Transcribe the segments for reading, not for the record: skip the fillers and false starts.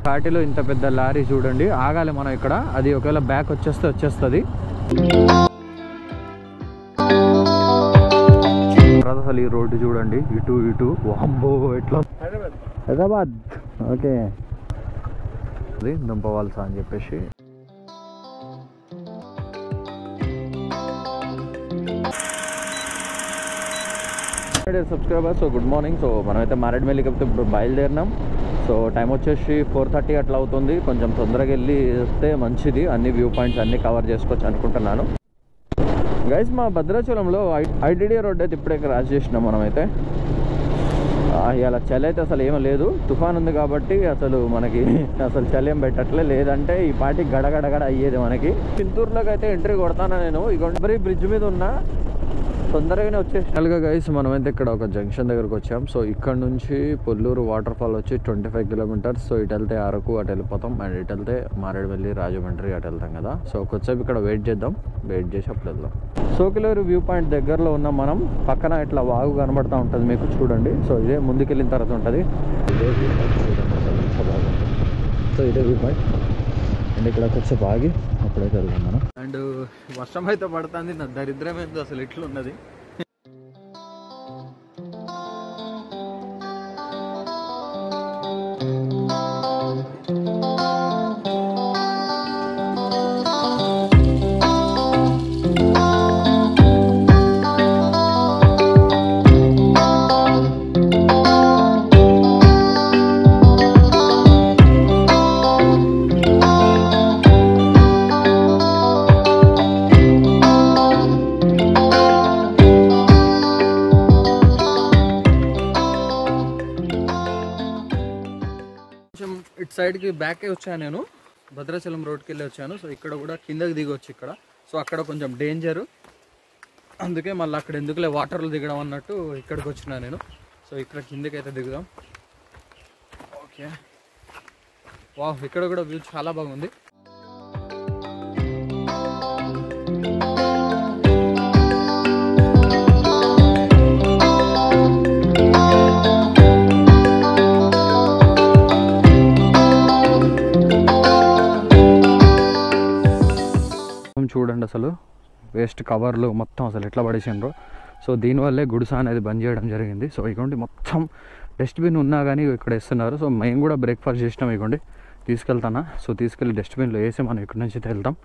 ఘాటిలో ఇంత పెద్ద లారీ చూడండి, ఆగాలి మనం ఇక్కడ. అది ఒకవేళ బ్యాక్ వచ్చేస్తుంది. అసలు ఈ రోడ్డు చూడండి, ఇటు వామ్మో ఎట్లా. హైదరాబాద్ ఓకే, అది దుంపవాల్స అని చెప్పేసి. Subscribers, so good morning. So మనమైతే మారేడుమిల్లి ఇప్పుడు బయలుదేరినాం. సో టైం వచ్చేసి 4:30 అట్లా అవుతుంది. కొంచెం తొందరగా వెళ్ళి వస్తే మంచిది, అన్ని వ్యూ పాయింట్స్ అన్నీ కవర్ చేసుకోవచ్చు అనుకుంటున్నాను. గైస్, మా భద్రాచలంలో ఐటీడీ రోడ్ అయితే ఇప్పుడే క్రాస్ చేసినాం మనమైతే. ఇలా చలి అయితే అసలు ఏమీ లేదు, తుఫాన్ ఉంది కాబట్టి అసలు మనకి అసలు చలి ఏం పెట్టట్లే. లేదంటే ఈ పాటి గడగడగడ అయ్యేది మనకి. చింతూరులోకి అయితే ఎంట్రీ కొడతాను నేను. ఇగోండి బ్రిడ్జ్ మీద ఉన్నా, తొందరగానే వచ్చేసి. గైస్, మనమైతే ఇక్కడ ఒక జంక్షన్ దగ్గరకు వచ్చాం. సో ఇక్కడ నుంచి పొల్లూరు వాటర్ ఫాల్ వచ్చి 25 కిలోమీటర్స్. సో ఇటు వెళ్తే అరకు అటు వెళ్ళిపోతాం, అండ్ ఇటు వెళ్తే మారేడుమిల్లి రాజమండ్రి అటు వెళ్తాం కదా. సో కొద్దిసేపు ఇక్కడ వెయిట్ చేసి అప్పుడు వెళ్దాం. సోకిలూరు వ్యూ పాయింట్ దగ్గరలో ఉన్నాం మనం. పక్కన ఇట్లా వాగు కనబడతా ఉంటుంది మీకు, చూడండి. సో ఇదే ముందుకెళ్ళిన తర్వాత ఉంటుంది. సో ఇదే వ్యూ పాయింట్, అండ్ ఇక్కడ కొంచెం ఆగి అప్పుడైతే వెళ్దాం మనం. అండ్ వర్షం అయితే పడుతుంది, నా దరిద్రం ఏందో అసలు ఇట్లున్నది. ఇటు సైడ్కి బ్యాకే వచ్చాను నేను, భద్రాచలం రోడ్కి వెళ్ళి వచ్చాను. సో ఇక్కడ కూడా కిందకి దిగొచ్చు ఇక్కడ. సో అక్కడ కొంచెం డేంజరు, అందుకే మళ్ళీ అక్కడ ఎందుకులే వాటర్లో దిగడం అన్నట్టు ఇక్కడికి వచ్చినా నేను. సో ఇక్కడ కిందకి అయితే దిగుదాం. ఓకే, వావ్, ఇక్కడ కూడా వ్యూ చాలా బాగుంది. చూడండి అసలు వేస్ట్ కవర్లు మొత్తం అసలు ఎట్లా పడేసిండ్రో. సో దీనివల్లే గుడిస అనేది బంద్ చేయడం జరిగింది. సో ఇగోండి మొత్తం డస్ట్బిన్ ఉన్నా కానీ ఇక్కడ వేస్తున్నారు. సో మేము కూడా బ్రేక్ఫాస్ట్ చేసినాం, ఇగోండి తీసుకెళ్తానా. సో తీసుకెళ్ళి డస్ట్బిన్లో వేసి మనం ఇక్కడ నుంచి వెళ్తాం.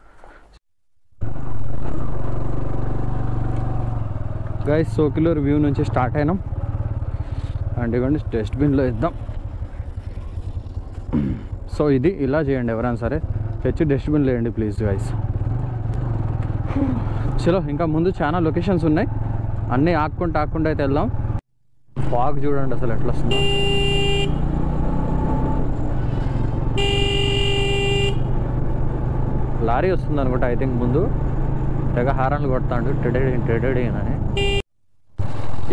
గైస్, సోకిలూరు వ్యూ నుంచి స్టార్ట్ అయినాం, అండ్ ఇగోండి డస్ట్బిన్లో వేద్దాం. సో ఇది ఇలా చేయండి, ఎవరైనా సరే తెచ్చి డస్ట్బిన్లో వేయండి ప్లీజ్ గైస్. చలో, ఇంకా ముందు చాలా లొకేషన్స్ ఉన్నాయి, అన్నీ ఆక్కుంటూ అయితే వెళ్దాం. ఫాగ్ చూడండి అసలు ఎట్లా వస్తుందో. లారీ వస్తుంది అనుకుంటా, ఐ థింక్. ముందు తెగ హారాన్లు కొడతాడు టెడేడి అని.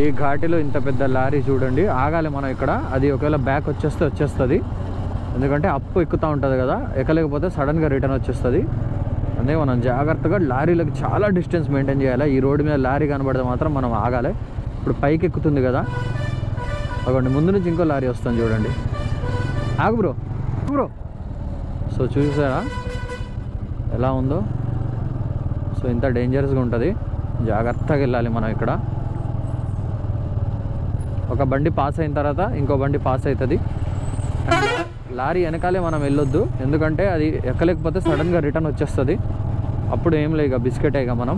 ఈ ఘాటిలో ఇంత పెద్ద లారీ చూడండి, ఆగాలి మనం ఇక్కడ. అది ఒకవేళ బ్యాక్ వచ్చేస్తుంది, ఎందుకంటే అప్పు ఎక్కుతూ ఉంటుంది కదా, ఎక్కలేకపోతే సడన్గా రిటర్న్ వచ్చేస్తుంది. అందుకే మనం జాగ్రత్తగా లారీలకు చాలా డిస్టెన్స్ మెయింటైన్ చేయాలి. ఈ రోడ్డు మీద లారీ కనబడితే మాత్రం మనం ఆగాలి. ఇప్పుడు పైకి ఎక్కుతుంది కదా, అక్కడ ముందు నుంచి ఇంకో లారీ వస్తుంది చూడండి. ఆగు బ్రో. సో చూసారా ఎలా ఉందో. సో ఇంత డేంజరస్గా ఉంటుంది, జాగ్రత్తగా వెళ్ళాలి మనం ఇక్కడ. ఒక బండి పాస్ అయిన తర్వాత ఇంకో బండి పాస్ అవుతుంది. లారీ వెనకాలే మనం వెళ్ళొద్దు, ఎందుకంటే అది ఎక్కలేకపోతే సడన్గా రిటర్న్ వచ్చేస్తుంది. అప్పుడు ఏం లేదు, బిస్కెట్ ఇక మనం.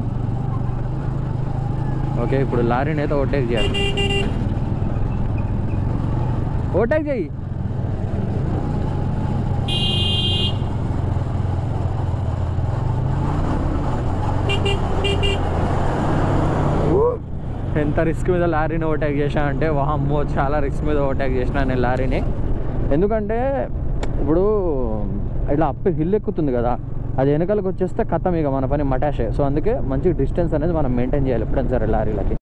ఓకే, ఇప్పుడు లారీని అయితే ఓవర్టేక్ చేయాలి. ఓవర్టేక్ చేయి. ఎంత రిస్క్ మీద లారీని ఓవర్టేక్ చేశా అంటే, వామ్మో చాలా రిస్క్ మీద ఓవర్టేక్ చేసిన నేను లారీని. ఎందుకంటే ఇప్పుడు ఇట్లా అప్పు హిల్ ఎక్కుతుంది కదా, అది వెనకాలకు వచ్చేస్తే కథం, ఇక మన పని మటాషే. సో అందుకే మంచి డిస్టెన్స్ అనేది మనం మెయింటైన్ చేయాలి ఎప్పుడైనా సరే లారీలకి.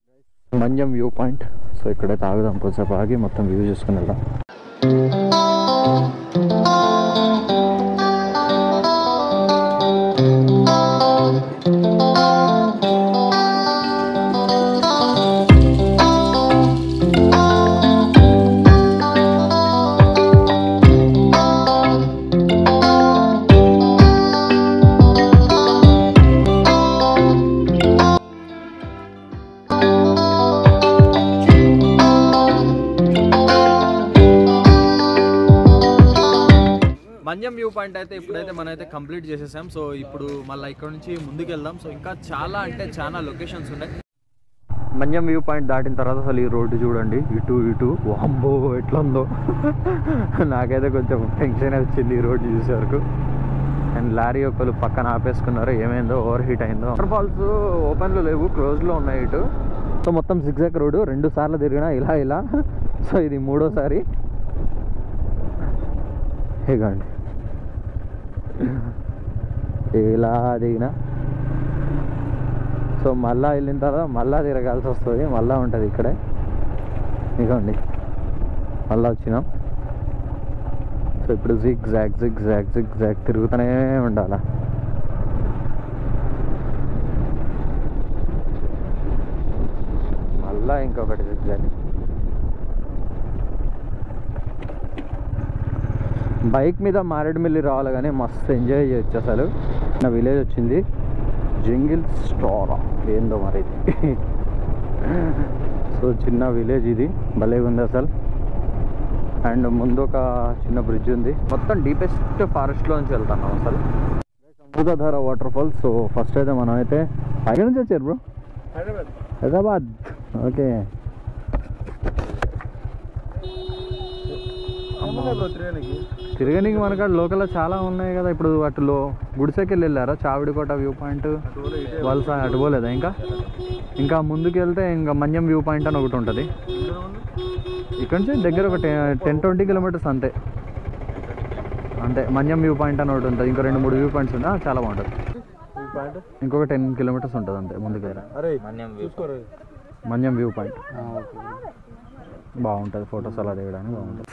మంజం వ్యూ పాయింట్. సో ఇక్కడైతే ఆగుదాం, కొంచెంసేపు ఆగి మొత్తం వ్యూ చేసుకుని వెళ్దాం. మన్యం వ్యూ పాయింట్ అయితే ఇప్పుడైతే మనమైతే కంప్లీట్ చేసేసాం. సో ఇప్పుడు మళ్ళీ ఇక్కడ నుంచి ముందుకు వెళ్దాం. సో ఇంకా చాలా అంటే చాలా లొకేషన్స్ ఉన్నాయి. మన్యం వ్యూ పాయింట్ దాటిన తర్వాత అసలు ఈ రోడ్డు చూడండి, ఇటు వాంబో ఎట్లా ఉందో. నాకైతే కొంచెం టెన్షన్ వచ్చింది ఈ రోడ్డు చూసే వరకు. అండ్ లారీ ఒకళ్ళు పక్కన ఆపేసుకున్నారు, ఏమైందో ఓవర్ హీట్ అయిందో. వాటర్ ఫాల్స్ ఓపెన్లో లేవు, క్లోజ్లో ఉన్నాయి ఇటు. సో మొత్తం సిగ్జాక్ రోడ్డు 2 సార్లు తిరిగినా ఇలా. సో ఇది 3వ సారి. ఇగండి ఇలా దిగిన. సో మళ్ళీ వెళ్ళిన తర్వాత మళ్ళీ తిరగాల్సి వస్తుంది, మళ్ళీ ఉంటుంది ఇక్కడే. ఇగోండి మళ్ళీ వచ్చినాం. సో ఇప్పుడు జిగ్ జాగ్ తిరుగుతూనే ఉండాలి. మళ్ళీ ఇంకొకటి జిగ్ జాగ్. బైక్ మీద మారేడుమిల్లి రావాలి కానీ మస్తు ఎంజాయ్ చేయొచ్చు అసలు. నా విలేజ్ వచ్చింది, జింగిల్ స్టోర్ ఏందో మరి ఇది. సో చిన్న విలేజ్ ఇది, భలే ఉంది అసలు. అండ్ ముందు ఒక చిన్న బ్రిడ్జ్ ఉంది. మొత్తం డీపెస్ట్ ఫారెస్ట్లోంచి వెళ్తున్నాం అసలు. Amruthadhara water falls. So first అయితే మనం అయితే ఎక్కడి నుంచి వచ్చారు బ్రో? హైదరాబాద్. ఓకే. తిరగనికి మనకాడ లోకల్లో చాలా ఉన్నాయి కదా. ఇప్పుడు అటులో గుడిసెకెళ్ళి వెళ్ళారా? చావిడికోట వ్యూ పాయింట్, వలస అటు పోలేదా? ఇంకా ముందుకు వెళ్తే ఇంకా మన్యం వ్యూ పాయింట్ అని ఒకటి ఉంటుంది. ఇక్కడ నుంచి దగ్గర ఒక 10-20 కిలోమీటర్స్ అంతే. మన్యం వ్యూ పాయింట్ అని ఒకటి ఉంటుంది. ఇంకా 2-3 వ్యూ పాయింట్స్ ఉంటాయి, చాలా బాగుంటుంది. ఇంకొక 10 కిలోమీటర్స్ ఉంటుంది అంతే ముందుకు. మన్యం వ్యూ పాయింట్ బాగుంటుంది, ఫొటోస్ అలా దిగడానికి బాగుంటుంది.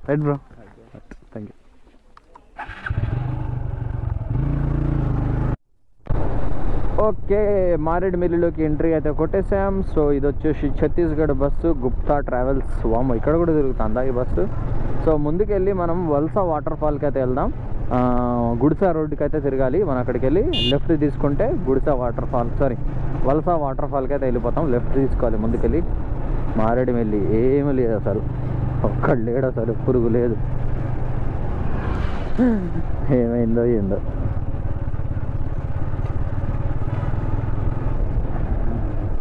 Right bro, thank you. Okay, మారేడుమిల్లిలోకి ఎంట్రీ అయితే కొట్టేసాం. సో ఇది వచ్చేసి ఛత్తీస్గఢ్ బస్సు, గుప్తా ట్రావెల్స్. వామ్, ఇక్కడ కూడా తిరుగుతుందా ఈ బస్సు? సో ముందుకెళ్ళి మనం వలస వాటర్ ఫాల్కి అయితే వెళ్దాం. గుడిసా రోడ్డుకి అయితే తిరగాలి. మనం అక్కడికి వెళ్ళి లెఫ్ట్ తీసుకుంటే వలస వాటర్ ఫాల్కి అయితే వెళ్ళిపోతాం. లెఫ్ట్ తీసుకోవాలి ముందుకెళ్ళి. మారేడుమిల్లి ఏమీ లేదు అసలు, ఒక్కడు లేడు అసలు, పురుగు లేదు. ఏమైందో ఏందో.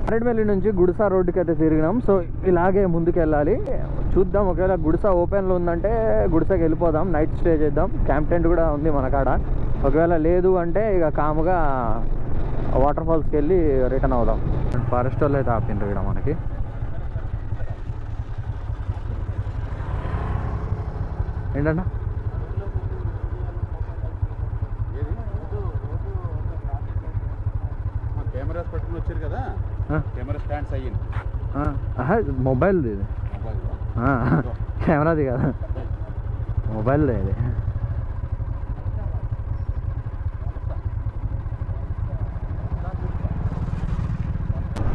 మారేడుమిల్లి నుంచి గుడిసా రోడ్డుకి అయితే తిరిగినాం. సో ఇలాగే ముందుకు వెళ్ళాలి. చూద్దాం, ఒకవేళ గుడిసా ఓపెన్లో ఉందంటే గుడిసాకి వెళ్ళిపోదాం, నైట్ స్టే చేద్దాం. క్యాంప్ టెంట్ కూడా ఉంది మన కాడ. ఒకవేళ లేదు అంటే ఇక కాముగా వాటర్ ఫాల్స్కి వెళ్ళి రిటర్న్ అవుదాం. ఫారెస్ట్ వాళ్ళు అయితే ఆపిండ్రు ఇక్కడ మనకి. ఏంటన్నా కెమెరాస్ పట్టుకుని వచ్చారు కదా, కెమెరా స్టాండ్స్ అయ్యింది. మొబైల్ది ఇది, కెమెరాది కదా, మొబైల్దే ఇది.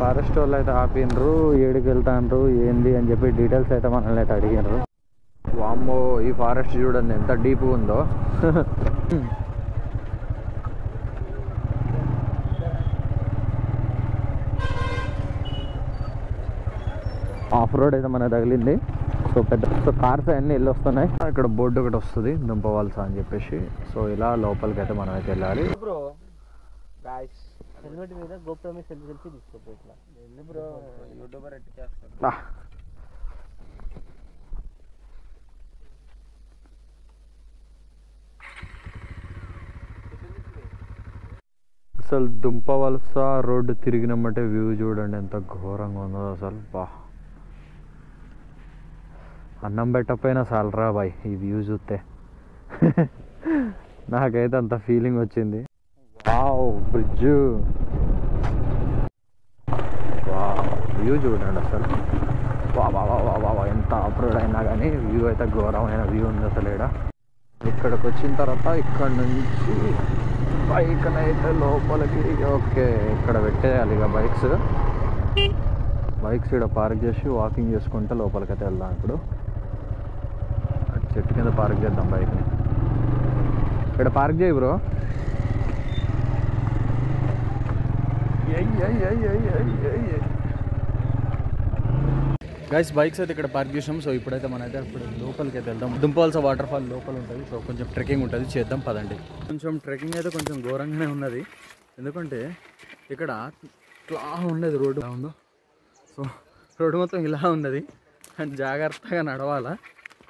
ఫారెస్ట్ వాళ్ళు అయితే ఆపినరు, ఏడికి వెళ్తాండ్రు ఏంది అని చెప్పి డీటెయిల్స్ అయితే మనల్ని అయితే అడిగినారు. వామ్మో, ఈ ఫారెస్ట్ చూడండి ఎంత డీప్ ఉందో. ఆఫ్ రోడ్ అయితే మనకు తగిలింది. సో కార్స్ అన్నీ వెళ్ళి వస్తున్నాయి. ఇక్కడ బోర్డు ఒకటి వస్తుంది, దుంపవలస అని చెప్పేసి. సో ఇలా లోపలికి అయితే మనం అయితే వెళ్ళాలి. హెల్మెట్ మీద గోప్రో మీద సెల్ఫీ తీసుకోపోయి ఇట్లా వెళ్ళి బ్రో, యూట్యూబర్ ఎట్టి చేస్తాను. అసలు దుంపవలస రోడ్డు తిరిగినమ్మంటే వ్యూ చూడండి ఎంత ఘోరంగా ఉందో అసలు. బా, అన్నం పెట్టకపోయినా చాలరా బాయ్ ఈ వ్యూ చూస్తే. నాకైతే అంత ఫీలింగ్ వచ్చింది. వావ్, బ్రిడ్జ్, వ్యూ చూడండి అసలు. వా ఎంత అప్రోడ్ అయినా కానీ వ్యూ అయితే ఘోరమైన వ్యూ ఉంది అసలు. ఇక్కడికి వచ్చిన తర్వాత ఇక్కడ నుంచి బైక్ అయితే లోపలికి, ఓకే ఇక్కడ పెట్టేయాలి ఇక బైక్స్ ఇక్కడ పార్క్ చేసి వాకింగ్ చేసుకుంటే లోపలికి అయితే వెళ్దాం. ఇప్పుడు చెట్టు కింద పార్క్ చేద్దాం బైక్ని. ఇక్కడ పార్క్ చేయి బ్రో. గైస్ బైక్స్ అయితే ఇక్కడ పార్క్ చేసాం. సో ఇప్పుడైతే మనైతే ఇప్పుడు లోపలికి అయితే వెళ్దాం. దుంపవలస వాటర్ ఫాల్ లోపల ఉంటుంది. సో కొంచెం ట్రెక్కింగ్ ఉంటుంది, చేద్దాం పదండి. కొంచెం ట్రెక్కింగ్ అయితే కొంచెం ఘోరంగానే ఉన్నది, ఎందుకంటే ఇక్కడ ఇట్లా ఉండేది రోడ్డు ఉందో. సో రోడ్డు మొత్తం ఇలా ఉన్నది అండ్ జాగ్రత్తగా నడవాలా.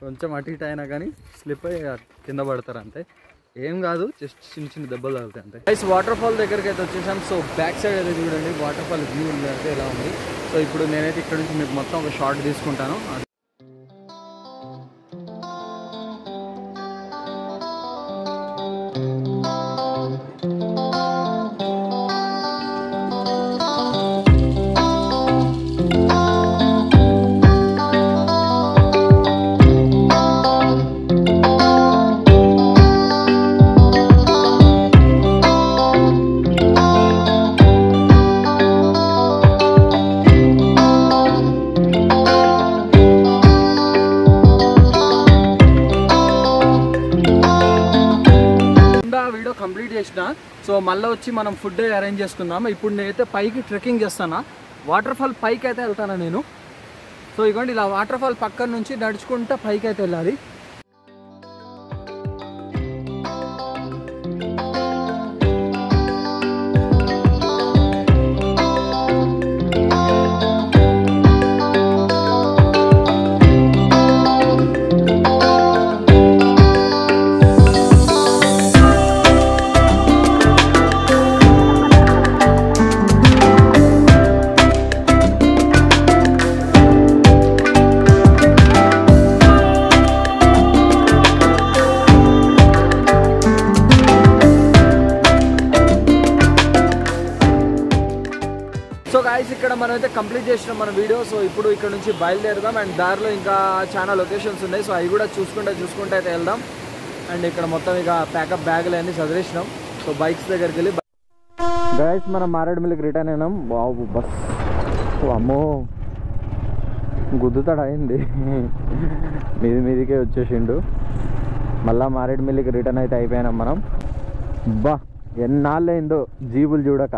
కొంచెం అటు ఇటు అయినా కానీ స్లిప్ అయ్యి కింద పడతారు అంతే, ఏం కాదు, జస్ట్ చిన్న చిన్న దెబ్బలు తగులుతాయి అంతే. గైస్ వాటర్ ఫాల్ దగ్గరికి అయితే వచ్చేసాం. సో బ్యాక్ సైడ్ అయితే చూడండి వాటర్ ఫాల్ వ్యూ అయితే ఎలా ఉంది. సో ఇప్పుడు నేనైతే ఇక్కడ నుంచి మీకు మొత్తం ఒక షాట్ తీసుకుంటాను. కంప్లీట్ చేసిన. సో మళ్ళీ వచ్చి మనం ఫుడ్ అరేంజ్ చేసుకుందాం. ఇప్పుడు నేనైతే పైకి ట్రెక్కింగ్ చేస్తాను, వాటర్ ఫాల్ పైకి అయితే వెళ్తాను నేను. సో ఇదిగోండి ఇలా వాటర్ ఫాల్ పక్కన నుంచి నడుచుకుంటా పైకి అయితే వెళ్ళాలి. సో గాయస్ ఇక్కడ మనం అయితే కంప్లీట్ చేసినాం మన వీడియో. సో ఇప్పుడు ఇక్కడ నుంచి బయలుదేరుదాం అండ్ దారిలో ఇంకా చాలా లొకేషన్స్ ఉన్నాయి. సో అవి కూడా చూసుకుంటే అయితే వెళ్దాం. అండ్ ఇక్కడ మొత్తం ఇక ప్యాకప్ బ్యాగులు అన్నీ చదివేసినాం. సో బైక్స్ దగ్గరికి వెళ్ళి గాయస్ మనం మారేడుమిల్లికి రిటర్న్ అయినాం. బాబు బస్ అమ్మో గుద్దుతాడు అయింది, మీదికే వచ్చేసిండు. మళ్ళీ మారేడుమిల్లికి రిటర్న్ అయితే అయిపోయినాం మనం. బా ఎన్నాళ్ళైందో జీబులు చూడక.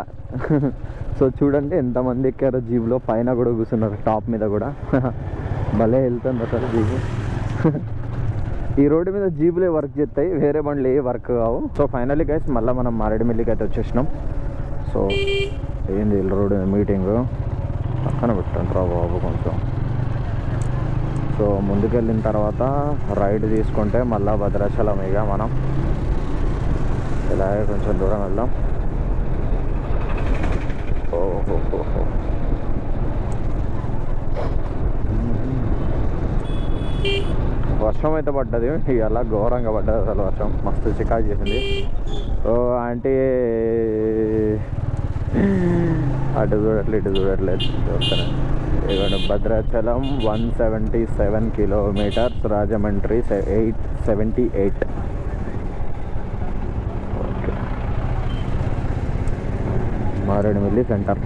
సో చూడండి ఎంతమంది ఎక్కారో జీబులో, పైన కూడా కూర్చున్నారు టాప్ మీద కూడా. భలే వెళ్తుంది అసలు జీబు. ఈ రోడ్డు మీద జీబులే వర్క్ చేస్తాయి, వేరే బండ్లు ఏ వర్క్ కావు. సో ఫైనల్లీ గైస్ మళ్ళీ మనం మారేడుమిల్లికి అయితే వచ్చేసినాం. సో ఏంది రోడ్డు మీటింగ్ పక్కన పెట్టంటారా బాబు కొంచెం. సో ముందుకెళ్ళిన తర్వాత రైడ్ తీసుకుంటే మళ్ళీ భద్రాచలం ఇక మనం ఇలాగే కొంచెం దూరం వెళ్దాం. ఓహో వర్షం అయితే పడ్డది ఇలా ఘోరంగా పడ్డది అసలు. వర్షం మస్తు చికాకు చేసింది. ఓ ఆంటీ అటు చూడట్లేదు ఇటు చూడట్లేదు. ఇవ్వండి Bhadrachalam 177 kilometres, Rajahmundry 878. Okay Maredumilli centre.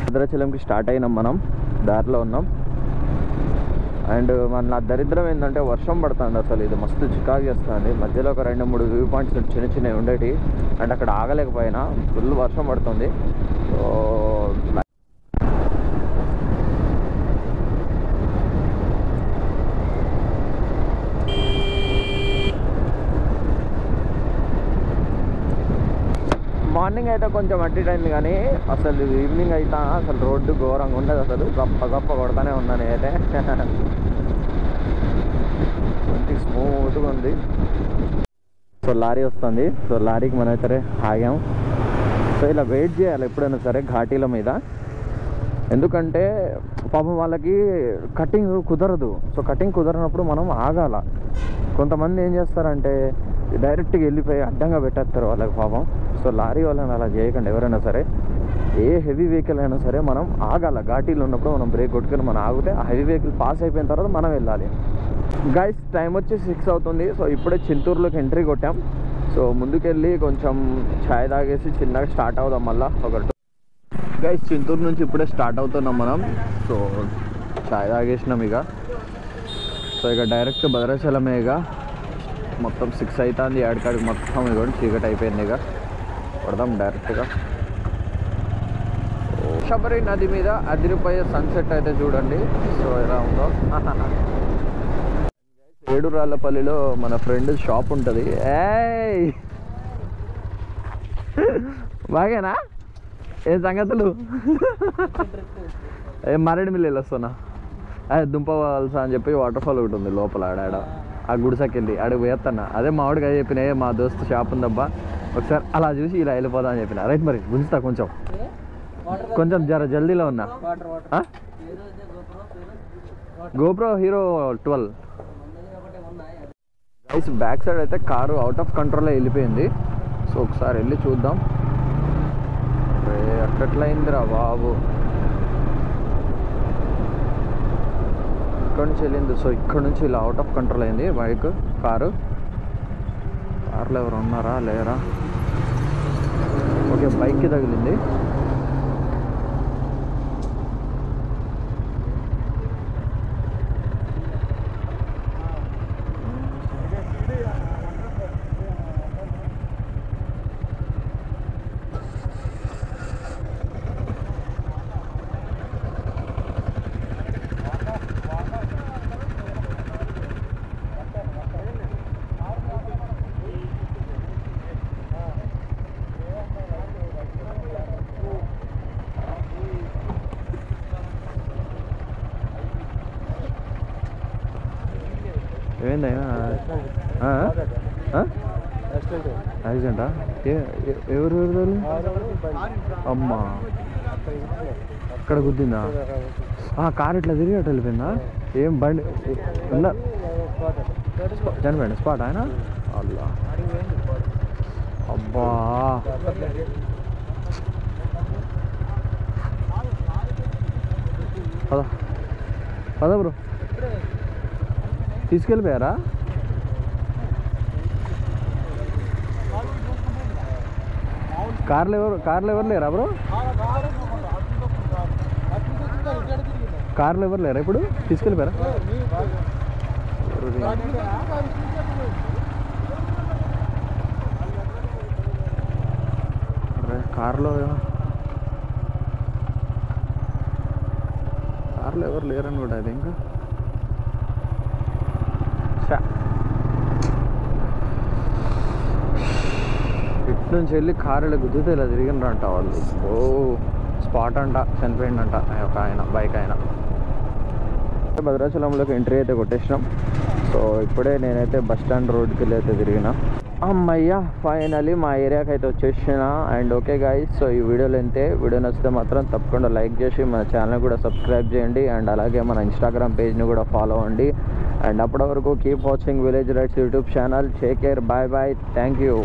భద్రాచలంకి స్టార్ట్ అయినాం మనం, దారిలో ఉన్నాం. అండ్ మన దరిద్రం ఏంటంటే వర్షం పడుతుంది అసలు. ఇది మస్తు చికాకు చేస్తుంది. మధ్యలో ఒక 2-3 వ్యూ పాయింట్స్ చిన్నవి ఉండేవి అండ్ అక్కడ ఆగలేకపోయినా, ఫుల్ వర్షం పడుతుంది. సో మార్నింగ్ అయితే కొంచెం అయింది కానీ అసలు ఈవినింగ్ అయితే అసలు రోడ్డు ఘోరంగా ఉండదు అసలు. గొప్ప కొడతానే ఉన్నా నేనైతే. మంచి స్మూత్గా ఉంది. సో లారీ వస్తుంది. సో లారీకి మనం సరే ఆగాం. సో ఇలా వెయిట్ చేయాలి ఎప్పుడైనా సరే ఘాటీల మీద, ఎందుకంటే పాపం వాళ్ళకి కటింగ్ కుదరదు. సో కటింగ్ కుదరనప్పుడు మనం ఆగాల. కొంతమంది ఏం చేస్తారంటే డైరెక్ట్గా వెళ్ళిపోయి అడ్డంగా పెట్టేస్తారు వాళ్ళకి పాపం. సో లారీ వాళ్ళని అలా చేయకండి ఎవరైనా సరే. ఏ హెవీ వెహికల్ అయినా సరే మనం ఆగాల. ఘాటీలు ఉన్నప్పుడు మనం బ్రేక్ కొట్టుకొని మనం ఆగితే ఆ హెవీ వెహికల్ పాస్ అయిపోయిన తర్వాత మనం వెళ్ళాలి. గైస్ టైం వచ్చి 6 అవుతుంది. సో ఇప్పుడే చింతూరులోకి ఎంట్రీ కొట్టాం. సో ముందుకెళ్ళి కొంచెం ఛాయ్ తాగేసి చిన్నగా స్టార్ట్ అవుదాం మళ్ళీ ఒకటి. గైస్ చింతూరు నుంచి ఇప్పుడే స్టార్ట్ అవుతున్నాం మనం. సో ఛాయ్ తాగేసినాం ఇక. సో ఇక డైరెక్ట్ భద్రాచలమే. ఇక మొత్తం 6 అవుతుంది. ఏడకాడికి మొత్తం ఇక చీకటి అయిపోయింది. ఇక పడదాం డైరెక్ట్గా. శబరి నది మీద అదిరిపోయే సన్సెట్ అయితే చూడండి. సో ఎలా ఉందో. ఏడురాళ్ళపల్లిలో మన ఫ్రెండ్ షాప్ ఉంటుంది. ఏయ్ బాగేనా ఏ సంగతులు? ఏ మారేడుమిల్లి వెళ్ళొస్తున్నా. అదే దుంపవలస అని చెప్పి వాటర్ ఫాల్ ఒకటి ఉంది లోపల ఆడ ఆ గుడిసెకెళ్ళి ఆడికి పోయేస్తున్నా. అదే మామిడిగా చెప్పిన మా దోస్తు షాప్ ఉందబ్బా ఒకసారి అలా చూసి ఇలా వెళ్ళిపోదా అని చెప్పిన. రైట్ మరి గుంజుతా కొంచెం జర జల్దీలో ఉన్నా. GoPro hero 12 guys. Back side అయితే కారు అవుట్ ఆఫ్ కంట్రోల్లో వెళ్ళిపోయింది. సో ఒకసారి వెళ్ళి చూద్దాం. అట్లా అయిందిరా బాబు, ఇక్కడ నుంచి వెళ్ళింది. సో ఇక్కడ నుంచి ఇలా అవుట్ ఆఫ్ కంట్రోల్ అయింది బైక్ కార్లో ఎవరు ఉన్నారా లేరా? ఓకే బైక్కి తగిలింది. ఏమైందైనా యాక్సిడెంటా? ఎవరు అమ్మా అక్కడ గుద్దిందా? కారు ఇట్లా తిరిగి అటు వెళ్ళిపోయిందా? ఏం బండి చనిపోయింది స్పాట్ ఆయన? అల్లా అబ్బా పద బ్రో తీసుకెళ్ళిపోయారా? కార్లు ఎవరు లేరా బ్రో? కార్లు ఎవరు లేరా ఇప్పుడు? తీసుకెళ్ళిపోయారా? కార్లో ఎవరు లేరని కూడా అది ఇంకా ఇటు నుంచి వెళ్ళి కారులో గుద్దితే ఇలా తిరిగినరంట వాళ్ళు. ఓ స్పాట్ అంట, చనిపోయిందంట ఒక ఆయన బైక్ ఆయన. భద్రాచలంలోకి ఎంట్రీ అయితే కొట్టేసినాం. సో ఇప్పుడే నేనైతే బస్ స్టాండ్ రోడ్కి వెళ్ళి అయితే తిరిగిన. అమ్మయ్యా ఫైనలీ మా ఏరియాకి అయితే వచ్చేసిన. అండ్ ఓకే గైస్, సో ఈ వీడియోలో అయితే వీడియో నచ్చితే మాత్రం తప్పకుండా లైక్ చేసి మన ఛానల్ కూడా సబ్స్క్రైబ్ చేయండి. అండ్ అలాగే మన ఇన్స్టాగ్రామ్ పేజ్ని కూడా ఫాలో అవ్వండి. అండ్ అప్పటి వరకు keep watching village rights YouTube channel. Take care, bye bye, thank you.